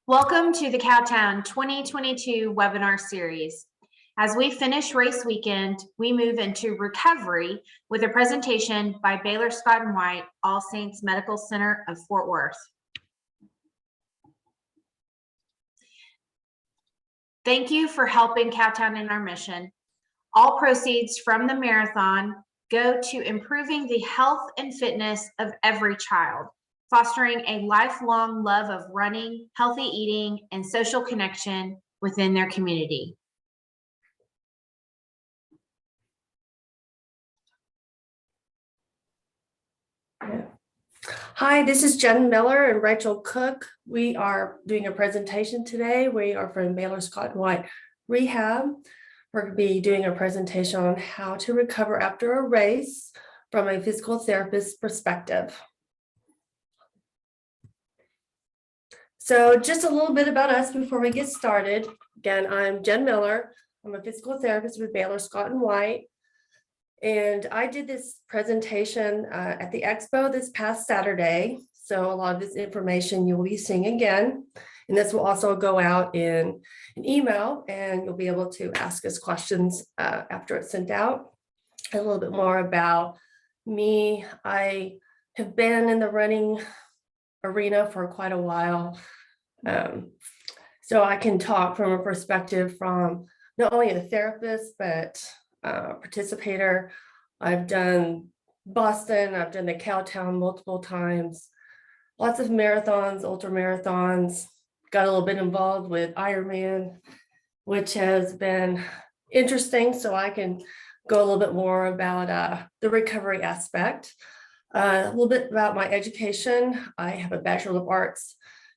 Welcome to the Cowtown 2022 webinar series. As we finish race weekend, we move into recovery with a presentation by Baylor Scott and White, All Saints Medical Center of Fort Worth. Thank you for helping Cowtown in our mission. All proceeds from the marathon go to improving the health and fitness of every child, fostering a lifelong love of running, healthy eating, and social connection within their community. Hi, this is Jen Miller and Rachael Cook. We are doing a presentation today. We are from Baylor Scott and White Rehab. We're going to be doing a presentation on how to recover after a race from a physical therapist perspective. So just a little bit about us before we get started. Again, I'm Jen Miller. I'm a physical therapist with Baylor Scott and White. And I did this presentation at the expo this past Saturday. So a lot of this information you will be seeing again. And this will also go out in an email, and you'll be able to ask us questions after it's sent out. A little bit more about me. I have been in the running arena for quite a while. So I can talk from a perspective from not only a therapist, but participator. I've done Boston, I've done the Cowtown multiple times, lots of marathons, ultra marathons, got a little bit involved with Ironman, which has been interesting. So I can go a little bit more about the recovery aspect. A little bit about my education. I have a Bachelor of Arts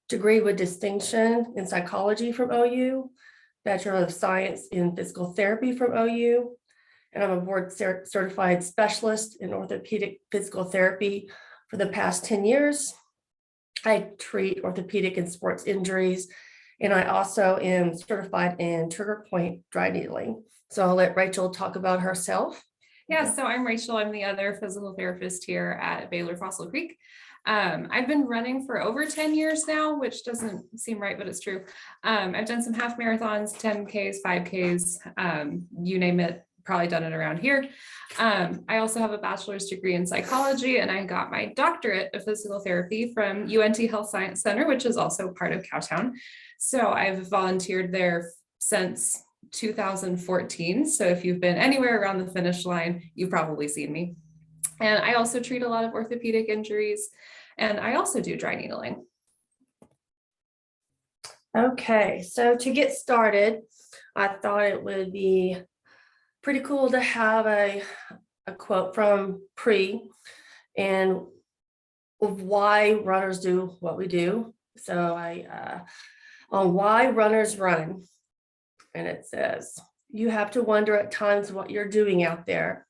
degree with distinction in psychology from OU, Bachelor of Science in Physical Therapy from OU, and I'm a board certified specialist in orthopedic physical therapy for the past 10 years. I treat orthopedic and sports injuries, and I also am certified in trigger point dry needling. So I'll let Rachael talk about herself. Yeah, so I'm Rachael. I'm the other physical therapist here at Baylor Fossil Creek. I've been running for over 10 years now, which doesn't seem right, but it's true. I've done some half marathons, 10Ks, 5Ks, you name it, probably done it around here. I also have a bachelor's degree in psychology, and I got my doctorate of physical therapy from UNT Health Science Center, which is also part of Cowtown. So I've volunteered there since 2014. So if you've been anywhere around the finish line, you've probably seen me. And I also treat a lot of orthopedic injuries, and I also do dry needling. Okay, so to get started, I thought it would be pretty cool to have a quote from Pre and of why runners do what we do. So on why runners run. And it says, you have to wonder at times what you're doing out there.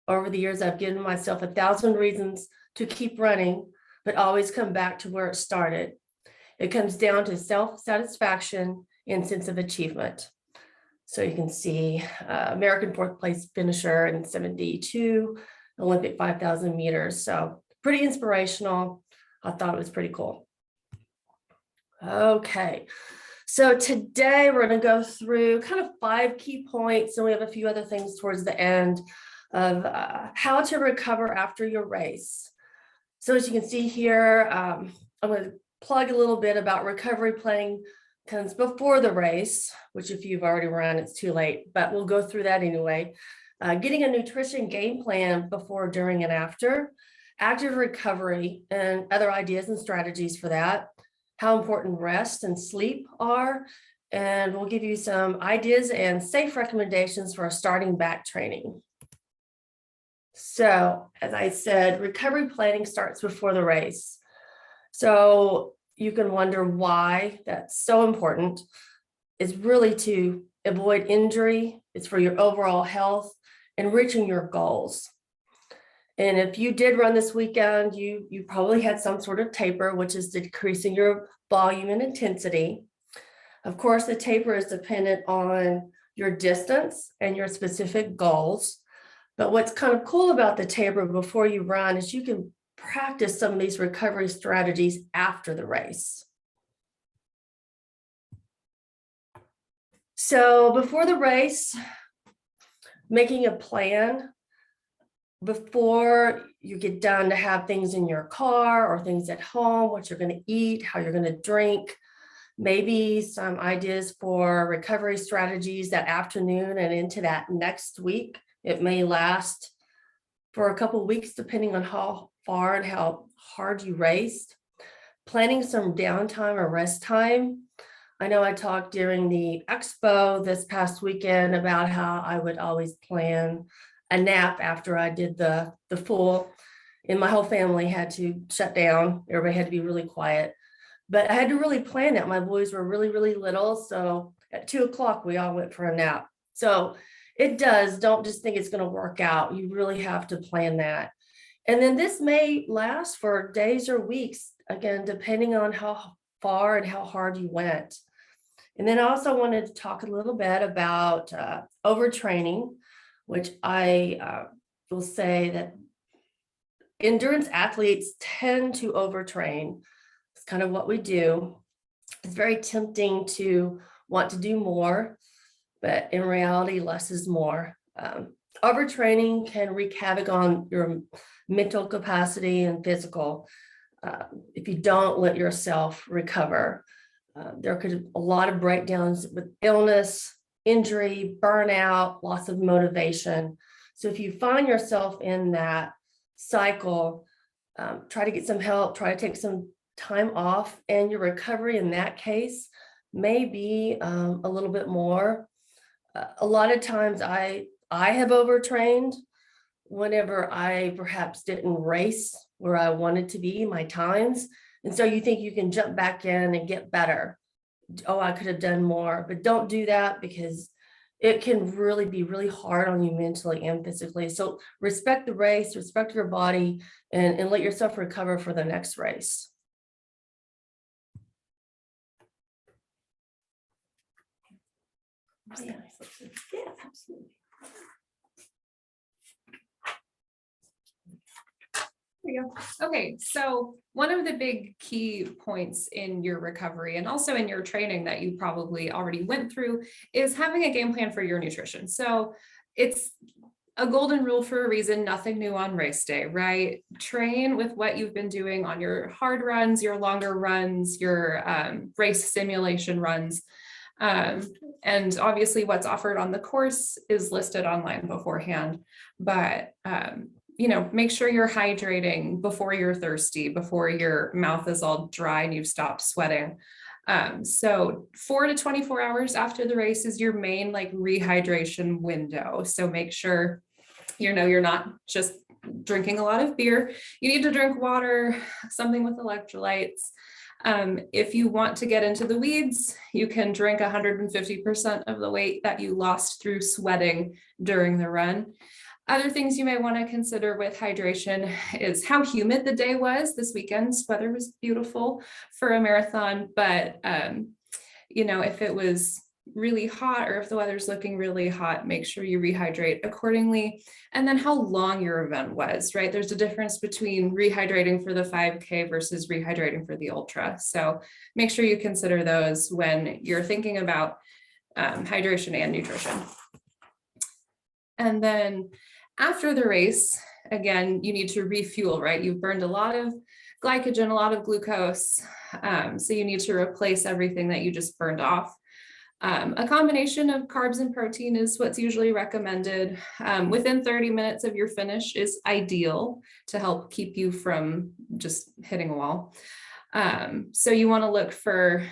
Over the years, I've given myself 1,000 reasons to keep running, but always come back to where it started. It comes down to self-satisfaction and sense of achievement. So you can see American fourth place finisher in 72, Olympic 5,000 meters. So pretty inspirational. I thought it was pretty cool. Okay. So today we're going to go through kind of 5 key points, and we have a few other things towards the end of how to recover after your race. So as you can see here, I'm going to plug a little bit about recovery planning comes before the race, which if you've already run, it's too late, but we'll go through that anyway. Getting a nutrition game plan before, during, and after, active recovery, and other ideas and strategies for that, how important rest and sleep are, and we'll give you some ideas and safe recommendations for starting back training. So, as I said, recovery planning starts before the race. So you can wonder why that's so important. It's really to avoid injury. It's for your overall health and reaching your goals. And if you did run this weekend, you probably had some sort of taper, which is decreasing your volume and intensity. Of course, the taper is dependent on your distance and your specific goals. But what's kind of cool about the taper before you run is you can practice some of these recovery strategies after the race. So before the race, making a plan before you get done to have things in your car or things at home, what you're going to eat, how you're going to drink, maybe some ideas for recovery strategies that afternoon and into that next week. It may last for a couple of weeks, depending on how far and how hard you raced. Planning some downtime or rest time. I know I talked during the expo this past weekend about how I would always plan a nap after I did the full, and my whole family had to shut down. Everybody had to be really quiet. But I had to really plan it. My boys were really, really little. So at 2 o'clock, we all went for a nap. So it does. Don't just think it's going to work out. You really have to plan that. And then this may last for days or weeks, again, depending on how far and how hard you went. And then I also wanted to talk a little bit about overtraining, which I will say that endurance athletes tend to overtrain. It's kind of what we do. It's very tempting to want to do more, but in reality, less is more. Overtraining can wreak havoc on your mental capacity and physical if you don't let yourself recover. There could be a lot of breakdowns with illness, injury, burnout, loss of motivation. So if you find yourself in that cycle, try to get some help, try to take some time off, and your recovery in that case may be a little bit more. A lot of times I have overtrained whenever I perhaps didn't race where I wanted to be, my times. And so you think you can jump back in and get better. Oh, I could have done more, but don't do that because it can really be really hard on you mentally and physically. So respect the race, respect your body, and let yourself recover for the next race. Yeah, absolutely. There you go. Okay, so one of the big key points in your recovery and also in your training that you probably already went through is having a game plan for your nutrition. So it's a golden rule for a reason, nothing new on race day, right? Train with what you've been doing on your hard runs, your longer runs, your race simulation runs. And obviously what's offered on the course is listed online beforehand, but make sure you're hydrating before you're thirsty, before your mouth is all dry and you've stopped sweating. So 4 to 24 hours after the race is your main rehydration window. So make sure, you're not just drinking a lot of beer. You need to drink water, something with electrolytes. If you want to get into the weeds, you can drink 150% of the weight that you lost through sweating during the run. Other things you may want to consider with hydration is how humid the day was. This weekend's weather was beautiful for a marathon, but if it was really hot or if the weather's looking really hot, make sure you rehydrate accordingly. And then how long your event was, right? There's a difference between rehydrating for the 5K versus rehydrating for the ultra. So make sure you consider those when you're thinking about hydration and nutrition. And then after the race, again, you need to refuel, right? You've burned a lot of glycogen, a lot of glucose. So you need to replace everything that you just burned off. A combination of carbs and protein is what's usually recommended. Within 30 minutes of your finish is ideal to help keep you from just hitting a wall. So you want to look for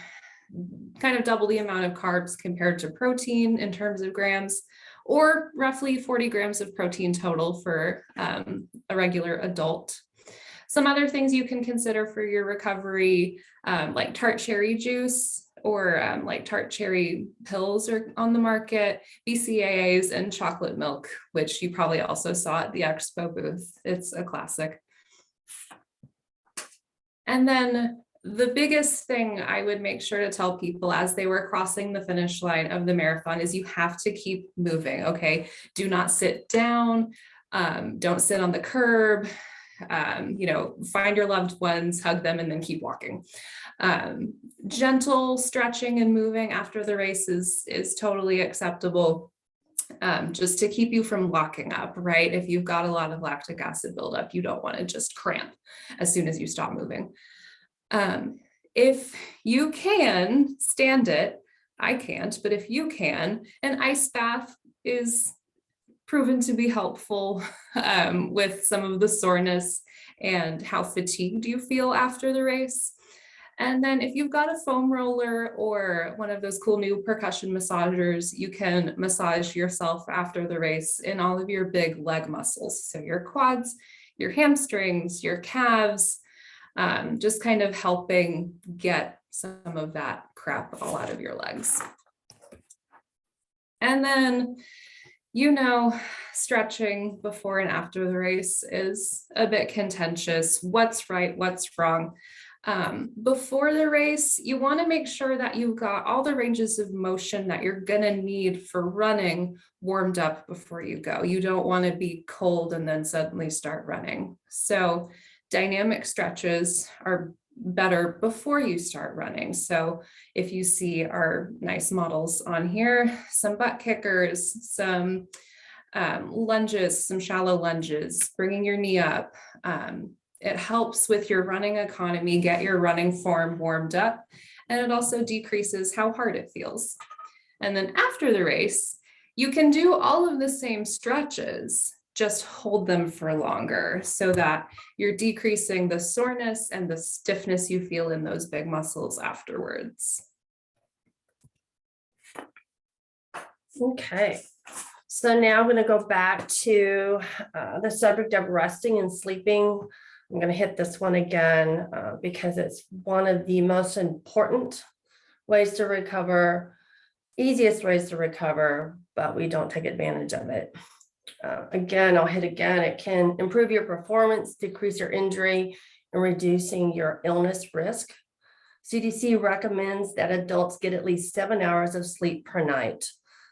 kind of double the amount of carbs compared to protein in terms of grams, or roughly 40 grams of protein total for a regular adult. Some other things you can consider for your recovery, like tart cherry juice or like tart cherry pills are on the market, BCAAs, and chocolate milk, which you probably also saw at the expo booth. It's a classic. And then the biggest thing I would make sure to tell people as they were crossing the finish line of the marathon is you have to keep moving, okay? Do not sit down, don't sit on the curb, find your loved ones, hug them, and then keep walking. Gentle stretching and moving after the race is totally acceptable. Just to keep you from locking up, right? If you've got a lot of lactic acid buildup, you don't want to just cramp as soon as you stop moving. If you can stand it, I can't, but if you can, an ice bath is proven to be helpful with some of the soreness and how fatigued you feel after the race. And then if you've got a foam roller or one of those cool new percussion massagers, you can massage yourself after the race in all of your big leg muscles. So your quads, your hamstrings, your calves, just kind of helping get some of that crap all out of your legs. And then, stretching before and after the race is a bit contentious. What's right? What's wrong? Before the race, you want to make sure that you've got all the ranges of motion that you're going to need for running warmed up before you go. You don't want to be cold and then suddenly start running. So dynamic stretches are better before you start running. So if you see our nice models on here, some butt kickers, some lunges, some shallow lunges, bringing your knee up. It helps with your running economy, get your running form warmed up, and it also decreases how hard it feels. And then after the race, you can do all of the same stretches, just hold them for longer so that you're decreasing the soreness and the stiffness you feel in those big muscles afterwards. Okay, so now I'm going to go back to the subject of resting and sleeping. I'm going to hit this one again because it's one of the most important ways to recover, easiest ways to recover, but we don't take advantage of it. Again, I'll hit again. It can improve your performance, decrease your injury, and reducing your illness risk. CDC recommends that adults get at least 7 hours of sleep per night.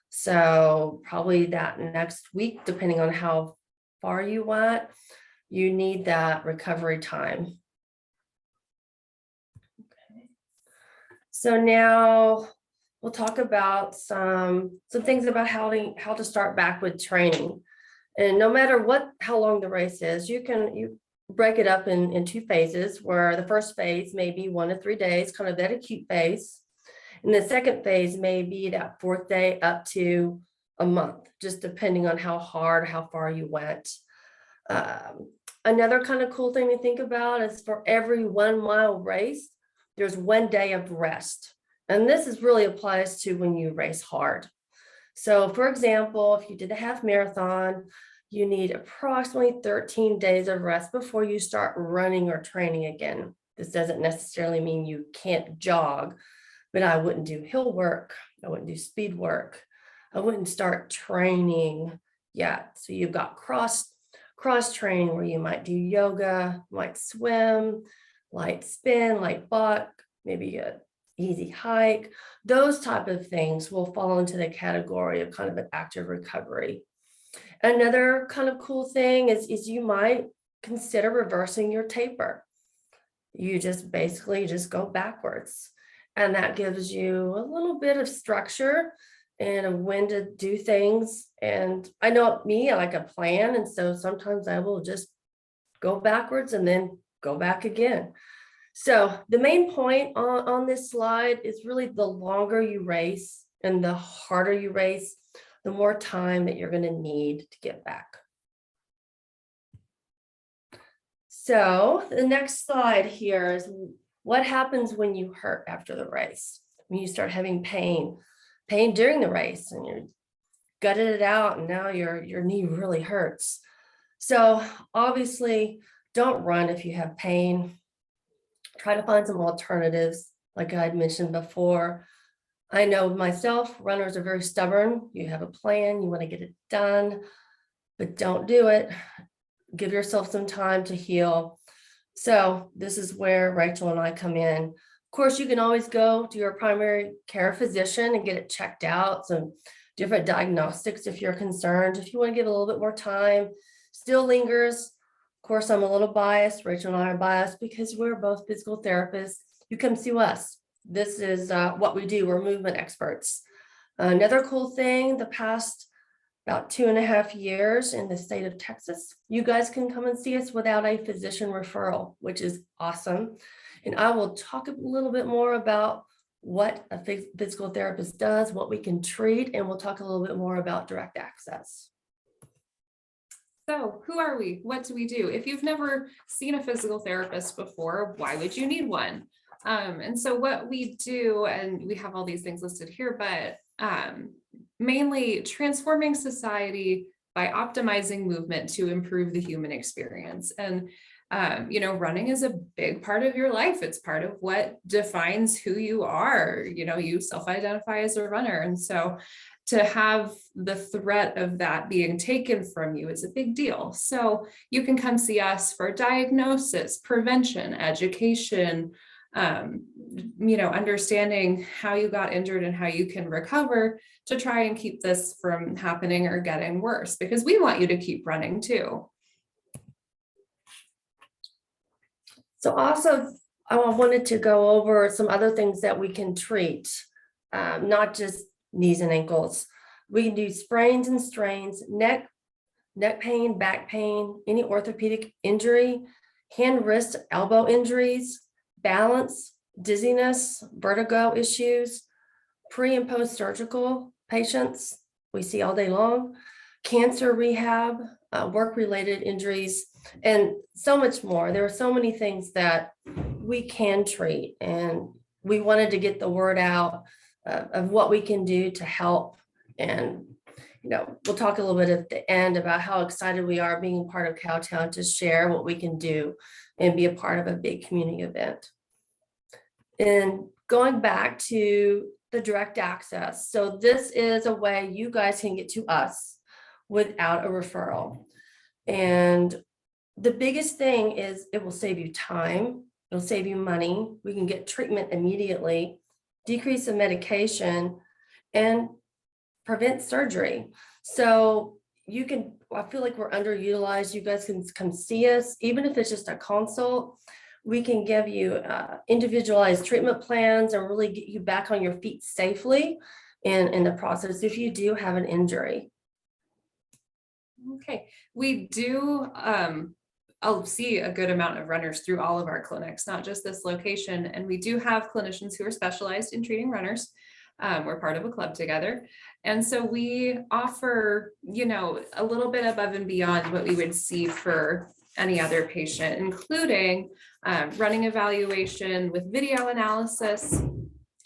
So probably that next week, depending on how far you went, you need that recovery time. Okay. So now we'll talk about some things about how to start back with training. And no matter how long the race is, you break it up in 2 phases, where the first phase may be 1 to 3 days, kind of that acute phase. And the second phase may be that 4th day up to a month, just depending on how hard, how far you went. Another kind of cool thing to think about is for every 1 mile race, there's 1 day of rest. And this really applies to when you race hard. So for example, if you did a half marathon, you need approximately 13 days of rest before you start running or training again. This doesn't necessarily mean you can't jog, but I wouldn't do hill work. I wouldn't do speed work. I wouldn't start training yet. So you've got cross training where you might do yoga, might swim, light spin, light walk, maybe a easy hike. Those type of things will fall into the category of kind of an active recovery. Another kind of cool thing is you might consider reversing your taper. You just basically go backwards. And that gives you a little bit of structure and when to do things. And I know me, I like a plan. And so sometimes I will just go backwards and then go back again. So the main point on this slide is really the longer you race and the harder you race, the more time that you're going to need to get back. So the next slide here is what happens when you hurt after the race, when you start having pain during the race and you gutted it out and now your knee really hurts. So obviously don't run if you have pain. Try to find some alternatives, like I had mentioned before. I know myself, runners are very stubborn. You have a plan, you want to get it done, but don't do it. Give yourself some time to heal. So this is where Rachel and I come in. Of course, you can always go to your primary care physician and get it checked out, some different diagnostics if you're concerned. If you want to give a little bit more time, still lingers. Of course, I'm a little biased. Rachel and I are biased because we're both physical therapists. You come see us. This is what we do. We're movement experts. Another cool thing, the past about 2.5 years in the state of Texas, you guys can come and see us without a physician referral, which is awesome. And I will talk a little bit more about what a physical therapist does, what we can treat, and we'll talk a little bit more about direct access. So who are we? What do we do? If you've never seen a physical therapist before, why would you need one? And so what we do, and we have all these things listed here, but mainly transforming society by optimizing movement to improve the human experience. And running is a big part of your life. It's part of what defines who you are. You self-identify as a runner. And so to have the threat of that being taken from you is a big deal. So you can come see us for diagnosis, prevention, education, understanding how you got injured and how you can recover to try and keep this from happening or getting worse, because we want you to keep running too. So also, I wanted to go over some other things that we can treat, not just knees and ankles. We can do sprains and strains, neck pain, back pain, any orthopedic injury, hand, wrist, elbow injuries, balance, dizziness, vertigo issues, pre and post-surgical patients we see all day long, cancer rehab, work-related injuries, and so much more. There are so many things that we can treat, and we wanted to get the word out of what we can do to help. And we'll talk a little bit at the end about how excited we are being part of Cowtown to share what we can do and be a part of a big community event. And going back to the direct access. So this is a way you guys can get to us without a referral. And the biggest thing is it will save you time. It'll save you money. We can get treatment immediately, decrease the medication, and prevent surgery. So I feel like we're underutilized. You guys can come see us, even if it's just a consult. We can give you individualized treatment plans and really get you back on your feet safely in the process if you do have an injury. Okay, we do I'll see a good amount of runners through all of our clinics, not just this location. And we do have clinicians who are specialized in treating runners. We're part of a club together. And so we offer, a little bit above and beyond what we would see for any other patient, including running evaluation with video analysis.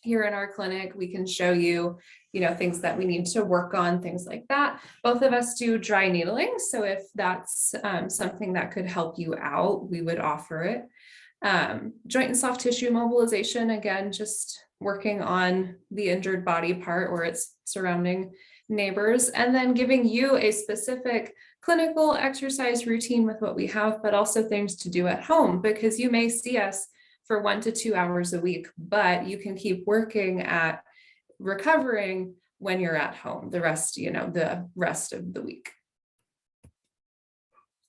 Here in our clinic, we can show you, things that we need to work on, things like that. Both of us do dry needling. So if that's something that could help you out, we would offer it. Joint and soft tissue mobilization, again, just working on the injured body part or its surrounding neighbors, and then giving you a specific clinical exercise routine with what we have, but also things to do at home, because you may see us for 1 to 2 hours a week, but you can keep working at recovering when you're at home, the rest of the week.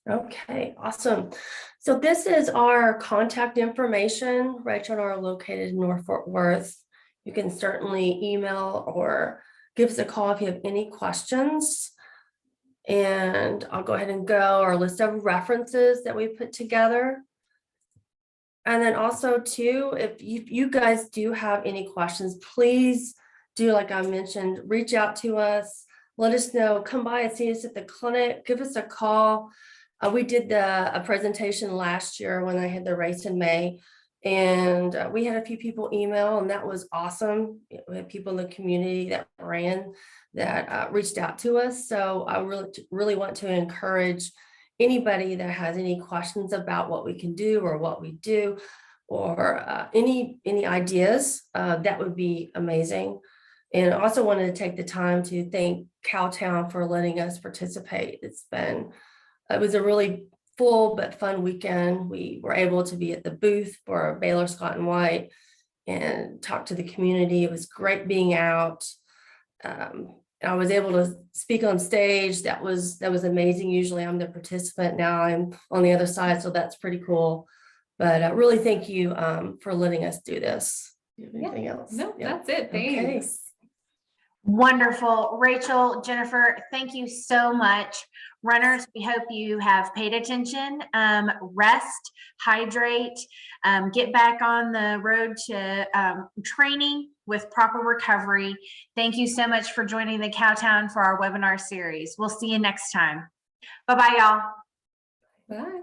Okay, awesome. So this is our contact information. Rachael and I are located in North Fort Worth. You can certainly email or give us a call if you have any questions. And I'll go ahead and go our list of references that we put together. And then also too, if you guys do have any questions, please do, like I mentioned, reach out to us, let us know, come by and see us at the clinic, give us a call. We did a presentation last year when I had the race in May, and we had a few people email, and that was awesome. We had people in the community that reached out to us. So I really want to encourage anybody that has any questions about what we can do or what we do, or any ideas, that would be amazing. And I also wanted to take the time to thank Cowtown for letting us participate. It was a really full but fun weekend. We were able to be at the booth for Baylor, Scott and White and talk to the community. It was great being out. I was able to speak on stage. That was amazing. Usually I'm the participant. Now I'm on the other side, so that's pretty cool. But really thank you for letting us do this. Do you have anything else? No, Yeah. that's it. Okay. Thanks. Wonderful. Rachel, Jennifer, thank you so much. Runners, we hope you have paid attention, rest, hydrate, get back on the road to training with proper recovery. Thank you so much for joining the Cowtown for our webinar series. We'll see you next time. Bye-bye, y'all. Bye.